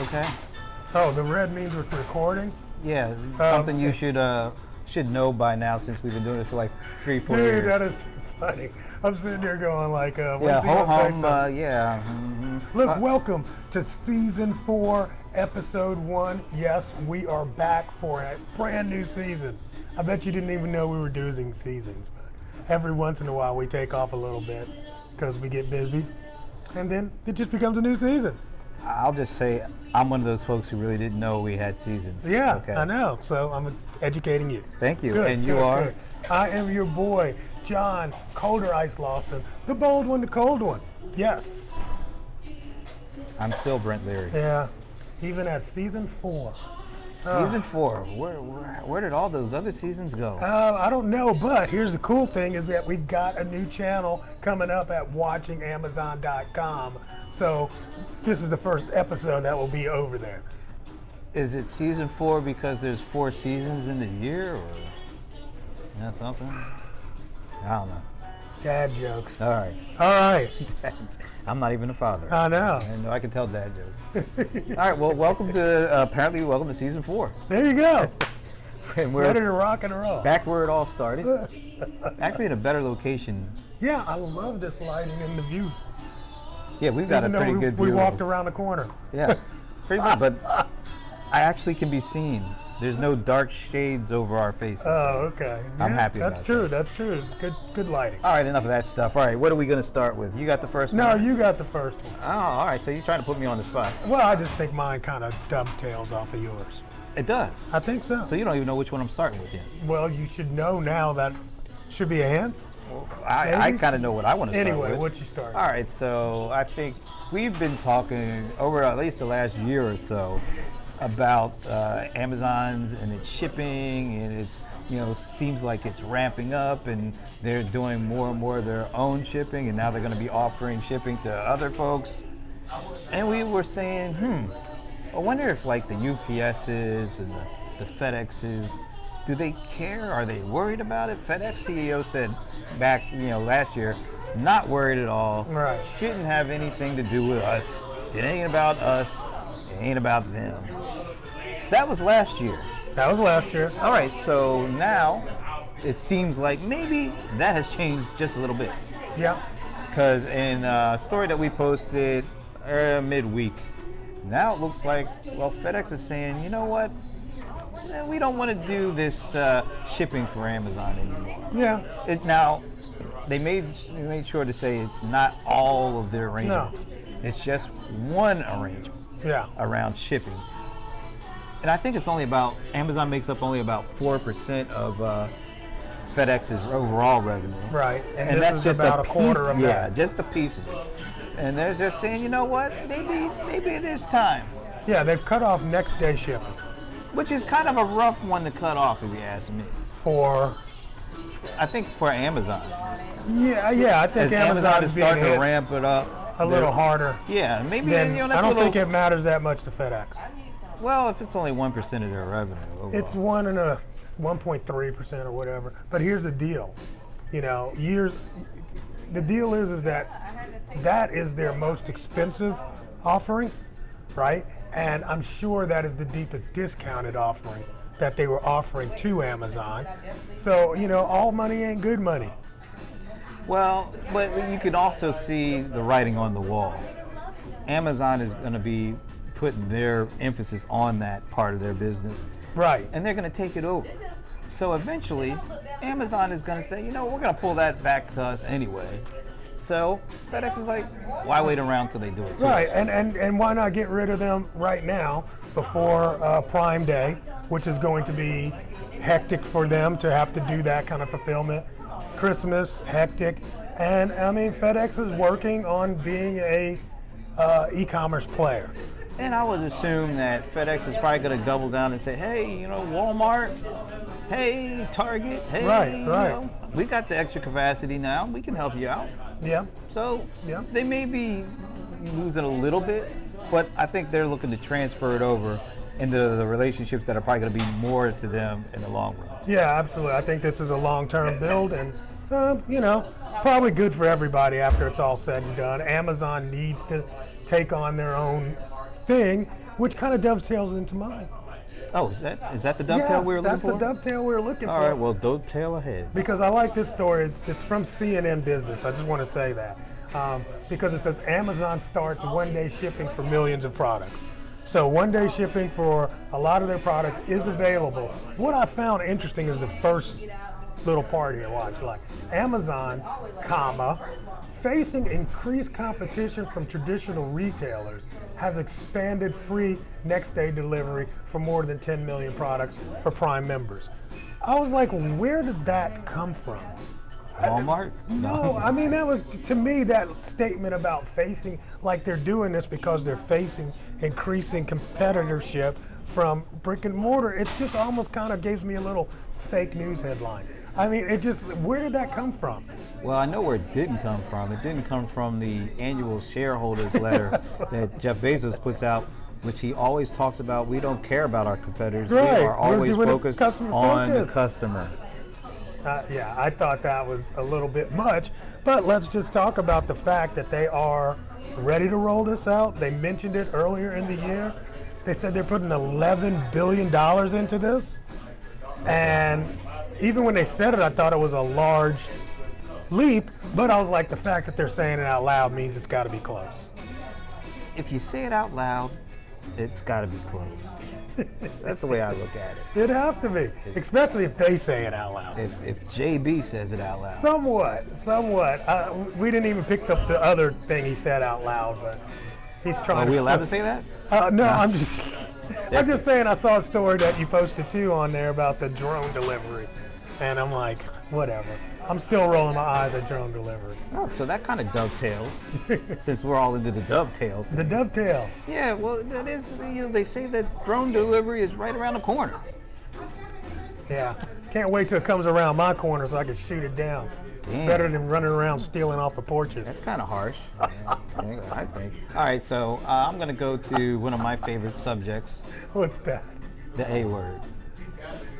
Okay. Oh, the red means we're recording? Yeah, something you should know by now since we've been doing this for like 3-4 years. Dude, that is too funny. I'm sitting there going like, yeah, ho hum, yeah. Mm-hmm. Look, welcome to season 4, episode 1. Yes, we are back for a brand new season. I bet you didn't even know we were doing seasons, but every once in a while we take off a little bit because we get busy, and then it just becomes a new season. I'll just say I'm one of those folks who really didn't know we had seasons. Yeah, okay. I know. So I'm educating you. Thank you. Good, and you good, are? Good. I am your boy, John Colder Ice Lawson, the bold one, the cold one. Yes. I'm still Brent Leary. Yeah, even at season 4. Season 4. Where did all those other seasons go? I don't know, but here's the cool thing is that we've got a new channel coming up at watchingamazon.com. So this is the first episode that will be over there. Is it season 4 because there's 4 seasons in the year, or something? I don't know. Dad jokes. All right. All right. I'm not even a father. I know. And I can tell dad jokes. All right. Well, welcome to season 4. There you go. And we're ready to rock and roll. Back where it all started. Actually, in a better location. Yeah, I love this lighting and the view. Yeah, we've got Even a pretty though good view. We walked around the corner. Yes, pretty much. But I actually can be seen. There's no dark shades over our faces. Oh, okay. I'm happy about That's true. that. That's true. It's good lighting. All right, enough of that stuff. All right, what are we going to start with? You got the first one? No, you got the first one. Oh, all right. So you're trying to put me on the spot. Well, I just think mine kind of dovetails off of yours. It does. I think so. So you don't even know which one I'm starting with yet. Well, you should know now that should be a hint. Well, I kind of know what I want to start with. Anyway, what you start? All right. So I think we've been talking over at least the last year or so about Amazon's and its shipping, and it's seems like it's ramping up, and they're doing more and more of their own shipping, and now they're going to be offering shipping to other folks. And we were saying, I wonder if like the UPSs and the FedExes, do they care? Are they worried about it? FedEx CEO said back last year, not worried at all. Right. Shouldn't have anything to do with us. It ain't about us. It ain't about them. That was last year. That was last year. All right, so now it seems like maybe that has changed just a little bit. Yeah. Because in a story that we posted midweek, now it looks like, FedEx is saying, you know what? We don't want to do this shipping for Amazon anymore. Yeah. Now, they made sure to say it's not all of their arrangements. No. It's just one arrangement. Yeah. Around shipping. And I think Amazon makes up only about 4% of FedEx's overall revenue. Right. And that's this is just about a quarter of that. Yeah, just a piece of it. And they're just saying, you know what, maybe it is time. Yeah, they've cut off next day shipping. Which is kind of a rough one to cut off, if you ask me. I think for Amazon. Yeah, I think Amazon is starting to ramp it up. A little harder. Yeah, maybe. Then, that's I don't think it matters that much to FedEx. Well, if it's only 1% of their revenue overall. It's 1.3% or whatever. But here's the deal. The deal is that is their most expensive offering, right? And I'm sure that is the deepest discounted offering that they were offering to Amazon. So, all money ain't good money. Well, but you can also see the writing on the wall. Amazon is going to be putting their emphasis on that part of their business. Right. And they're going to take it over. So eventually, Amazon is going to say, we're going to pull that back to us anyway. So FedEx is like, why wait around till they do it to right, us? and why not get rid of them right now before Prime Day, which is going to be hectic for them to have to do that kind of fulfillment. Christmas, hectic, and I mean FedEx is working on being a e-commerce player. And I would assume that FedEx is probably going to double down and say, hey, Walmart, hey, Target, hey, right. We got the extra capacity now. We can help you out. Yeah. So they may be losing a little bit, but I think they're looking to transfer it over into the relationships that are probably going to be more to them in the long run. Yeah, absolutely. I think this is a long-term build, and probably good for everybody after it's all said and done. Amazon needs to take on their own thing, which kind of dovetails into mine. Oh, is that the dovetail we were looking for? Yes, that's the dovetail we were looking for. All right, well, dovetail ahead. Because I like this story. It's from CNN Business. I just want to say that. Because it says Amazon starts one-day shipping for millions of products. So one-day shipping for a lot of their products is available. What I found interesting is the first little part here. Watch, like Amazon, facing increased competition from traditional retailers, has expanded free next-day delivery for more than 10 million products for Prime members. I was like, where did that come from? Walmart? No, I mean, that was, to me, that statement about facing, like they're doing this because they're facing increasing competitorship from brick and mortar. It just almost kind of gives me a little fake news headline. I mean, it just, where did that come from? Well, I know where it didn't come from. It didn't come from the annual shareholders letter that Jeff Bezos puts out, which he always talks about. We don't care about our competitors. Right. We are always focused on the focus. customer. Yeah, I thought that was a little bit much, but let's just talk about the fact that they are ready to roll this out. They mentioned it earlier in the year. They said they're putting $11 billion into this, and even when they said it, I thought it was a large leap, but I was like, the fact that they're saying it out loud means it's got to be close. If you say it out loud, it's got to be close. That's the way I look at it. It has to be, especially if they say it out loud. If JB says it out loud. Somewhat. We didn't even pick up the other thing he said out loud, but he's trying Are to. we allowed to say that? No, I'm just saying I saw a story that you posted too on there about the drone delivery, and I'm like, whatever. I'm still rolling my eyes at drone delivery. Oh, so that kind of dovetails, since we're all into the dovetail. The dovetail. Yeah, well, that is, they say that drone delivery is right around the corner. Yeah, can't wait till it comes around my corner so I can shoot it down. Damn. It's better than running around stealing off of porches. That's kind of harsh, I think. All right, so I'm going to go to one of my favorite subjects. What's that? The A word.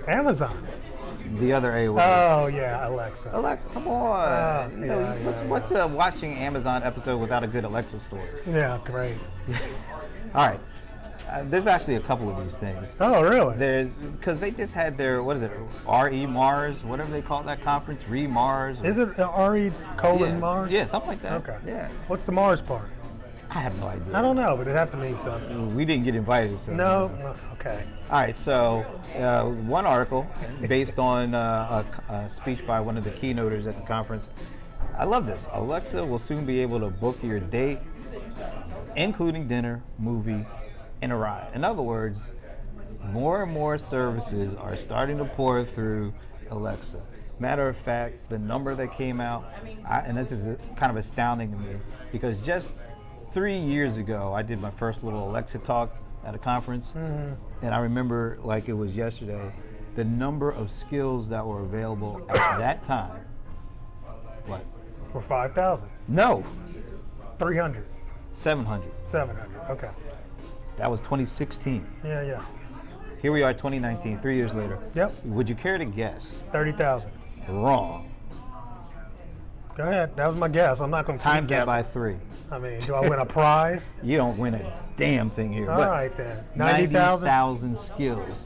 Amazon. The other A word. Oh, yeah, Alexa. Alexa, come on. What's a watching Amazon episode without a good Alexa story? Yeah, great. All right. There's actually a couple of these things. Oh, really? Because they just had their, what is it, RE Mars, whatever they call that conference, Mars. Is it RE colon Mars? Yeah, something like that. Okay. Yeah. What's the Mars part? I have no idea. I don't know, but it has to mean something. We didn't get invited. So No? Okay. All right, so one article based on a speech by one of the keynoters at the conference. I love this. Alexa will soon be able to book your date, including dinner, movie, and a ride. In other words, more and more services are starting to pour through Alexa. Matter of fact, the number that came out, and this is kind of astounding to me, because just 3 years ago, I did my first little Alexa talk at a conference, and I remember like it was yesterday, the number of skills that were available at that time. What? For 5,000. No. 300. 700. 700. Okay. That was 2016. Yeah. Here we are, 2019, 3 years later. Yep. Would you care to guess? 30,000. Wrong. Go ahead. That was my guess. I'm not going to Times that guessing. by 3. I mean, do I win a prize? You don't win a damn thing here. All but right then. 90,000? 90,000 skills.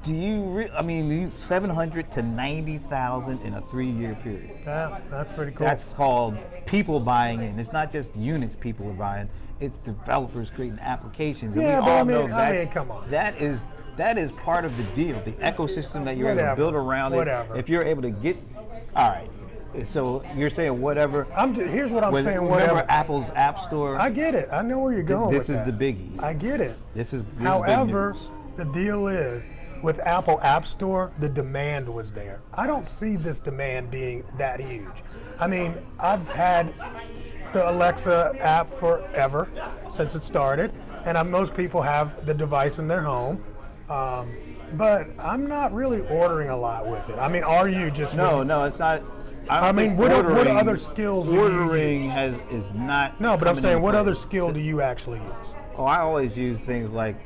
Do you, 700 to 90,000 in a 3-year period. That's pretty cool. That's called people buying in. It's not just units people are buying. It's developers creating applications. Yeah, and but we all I know mean, come on. That is part of the deal, the ecosystem that you're able to build around it. Whatever. If you're able to get, all right. So you're saying whatever. Here's what I'm saying. Remember Whatever. Apple's App Store? I get it. I know where you're going This with is that. the biggie. I get it. This is However, big news. the deal is, with Apple App Store, the demand was there. I don't see this demand being that huge. I mean, I've had the Alexa app forever, since it started, and most people have the device in their home. But I'm not really ordering a lot with it. I mean, are you just... No, it's not. I mean, what other skills do you ordering use? is not. No, but I'm saying, what other skill skill do you actually use? Oh, I always use things like,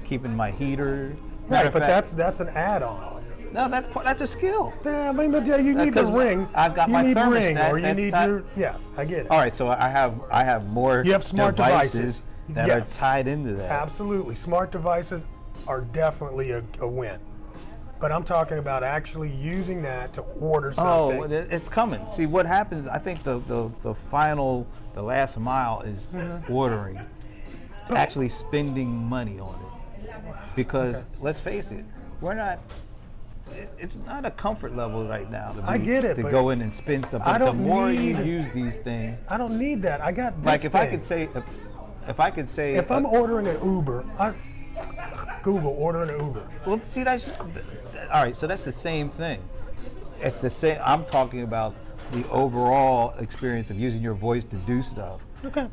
keeping my heater. Right, but that's an add-on. No, that's a skill. Yeah, I mean, but you need the ring. I've got my you need thermostat. ring, or you that's need not, your. Yes, I get it. All right, so I have more. You have smart devices. that Yes. are tied into that. Absolutely. Smart devices are definitely a win. But I'm talking about actually using that to order something. Oh, it's coming. See, what happens, I think the last mile is ordering, actually spending money on it. Because let's face it, it's not a comfort level right now I get it, to but go in and spend stuff. I But the don't more you need- use these things, I don't need that. I got this like if thing. I could say, If I'm ordering an Uber, Google ordering an Uber. well, see, all right. So that's the same thing. It's the same. I'm talking about the overall experience of using your voice to do stuff. Okay.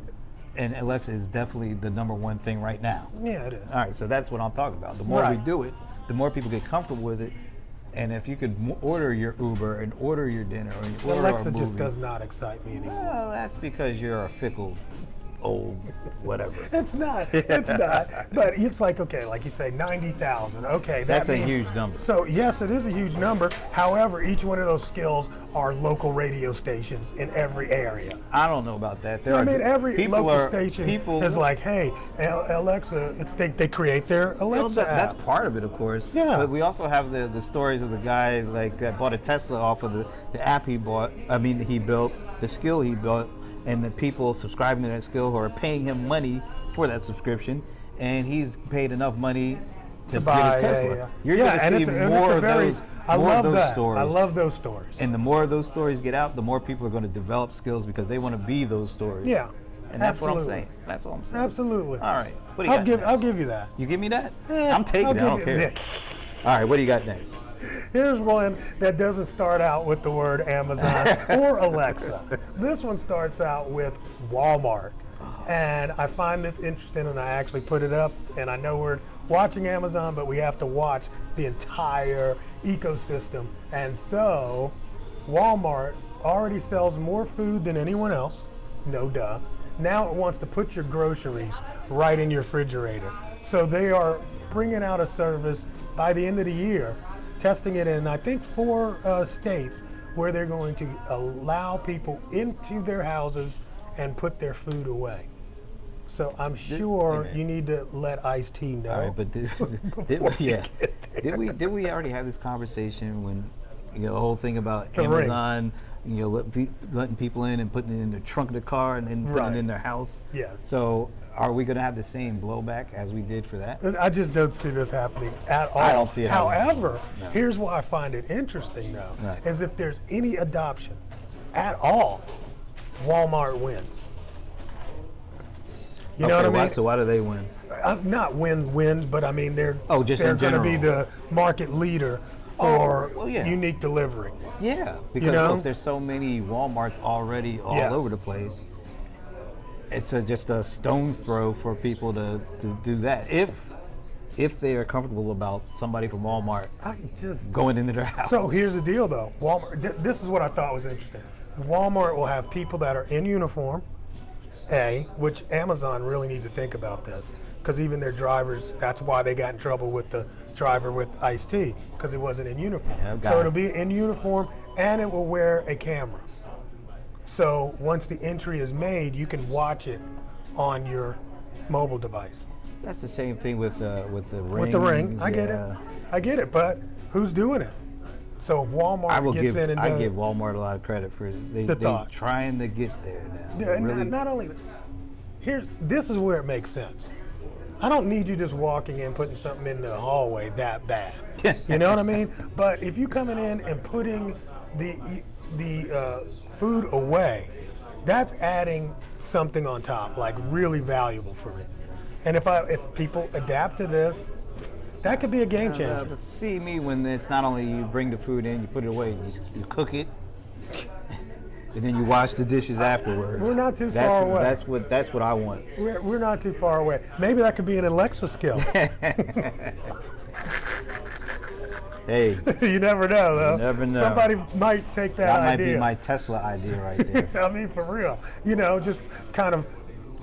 And Alexa is definitely the number one thing right now. Yeah, it is. All right, so that's what I'm talking about. The more we Right. do it, the more people get comfortable with it. And if you could order your Uber and order your dinner or you order Alexa a movie, just does not excite me anymore. well, that's because you're a fickle, old, whatever. It's not. It's not. But it's like, okay, like you say, 90,000. Okay, That's a means- huge number. So yes, it is a huge number. However, each one of those skills are local radio stations in every area. I don't know about that. I mean, every local station people, is like, hey, Alexa. They create their Alexa that's app. part of it, of course. Yeah. But we also have the stories of the guy that bought a Tesla off of the app he bought. I mean, he built the skill he built, and the people subscribing to that skill who are paying him money for that subscription, and he's paid enough money to buy, get a Tesla. yeah. You're Yeah, going and to it's see a- and more it's a of very- those. I more love of those that. stories. I love those stories. And the more of those stories get out, the more people are going to develop skills because they want to be those stories. Yeah. And that's what I'm absolutely. saying. That's what I'm saying. Absolutely. All right. What do you got next? I'll give you that. You give me that? Eh, I'm taking I'll it. I don't give you care. this. All right. What do you got next? Here's one that doesn't start out with the word Amazon or Alexa. This one starts out with Walmart. And I find this interesting, and I actually put it up. And I know we're watching Amazon, but we have to watch the entire ecosystem. And so Walmart already sells more food than anyone else. No duh. Now it wants to put your groceries right in your refrigerator. So they are bringing out a service by the end of the year, testing it in, I think, 4 states, where they're going to allow people into their houses and put their food away. So I'm sure hey, man. you need to let Ice-T know. All right, but did before we, you yeah, get there. did we already have this conversation when the whole thing about The ring. Amazon, letting people in and putting it in the trunk of the car and then putting Right. it in their house? Yes. So are we going to have the same blowback as we did for that? I just don't see this happening at all. I don't see it happening. However, No. here's why I find it interesting, though, Right. is if there's any adoption at all, Walmart wins. You know what I mean? So why do they win? Not wins, but I mean they're Just they're in going to be general. the market leader for well, yeah. unique delivery. Yeah, because know? look, there's so many Walmarts already all Yes. over the place. It's just a stone's throw for people to do that if they are comfortable about somebody from Walmart I just going into their house. So here's the deal, though. Walmart. This is what I thought was interesting. Walmart will have people that are in uniform, which Amazon really needs to think about this, because even their drivers. That's why they got in trouble with the driver with Ice-T, because it wasn't in uniform. Yeah, got So it. it'll be in uniform, and it will wear a camera. So once the entry is made, you can watch it on your mobile device. That's the same thing with the ring. With the ring, I get it, but who's doing it? So if Walmart I will gets in and I does give Walmart a lot of credit for they thought. trying to get there now. Yeah, and Really, not only this is where it makes sense. I don't need you just walking in putting something in the hallway that bad. You know what I mean? But if you coming in and putting the food away, that's adding something on top, like really valuable for me. And if people adapt to this, that could be a game changer. but see me when it's not only you bring the food in, you put it away, you cook it, and then you wash the dishes afterwards. We're not too far away. That's what I want. We're not too far away. Maybe that could be an Alexa skill. Hey, You never know, though. You never know. Somebody might take that that might idea. be my Tesla idea right there. I mean, for real. Just kind of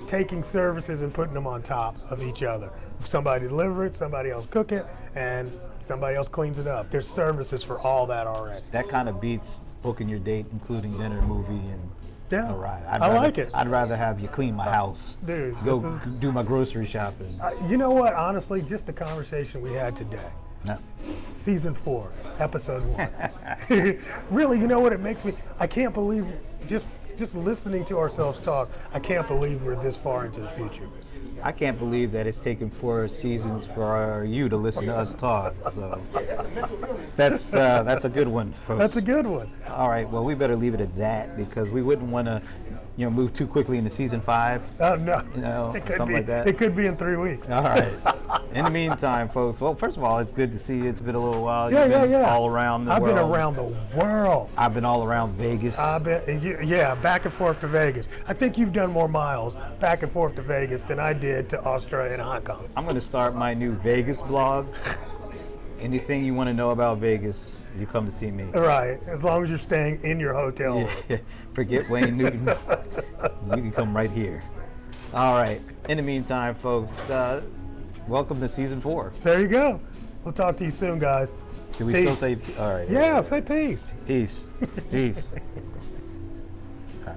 taking services and putting them on top of each other. Somebody deliver it, somebody else cook it, and somebody else cleans it up. There's services for all that already. That kind of beats booking your date, including dinner, movie, and Yeah. All right. I like it. I'd rather have you clean my house. Dude, Go this is, do my grocery shopping. you know what? Honestly, just the conversation we had today. No. Season 4, episode 1. Really, you know what it makes me? I can't believe just listening to ourselves talk. I can't believe we're this far into the future. I can't believe that it's taken 4 seasons for you to listen to us talk. So that's a good one, folks. That's a good one. All right. Well, we better leave it at that because we wouldn't want to, move too quickly into season 5. Oh no, It could something be, like that. It could be in 3 weeks. All right. In the meantime, folks. Well, first of all, it's good to see you. It's been a little while. Yeah, You've been yeah. All around the I've world. been around the world. I've been all around Vegas. Back and forth to Vegas. I think you've done more miles back and forth to Vegas than I did to Australia and Hong Kong. I'm going to start my new Vegas blog. Anything you want to know about Vegas, you come to see me. Right, as long as you're staying in your hotel room. Yeah. Forget Wayne Newton. You can come right here. All right. In the meantime, folks, welcome to season 4. There you go. We'll talk to you soon, guys. Can we Peace. still say, all right. Yeah, say peace. Peace. Peace. All right.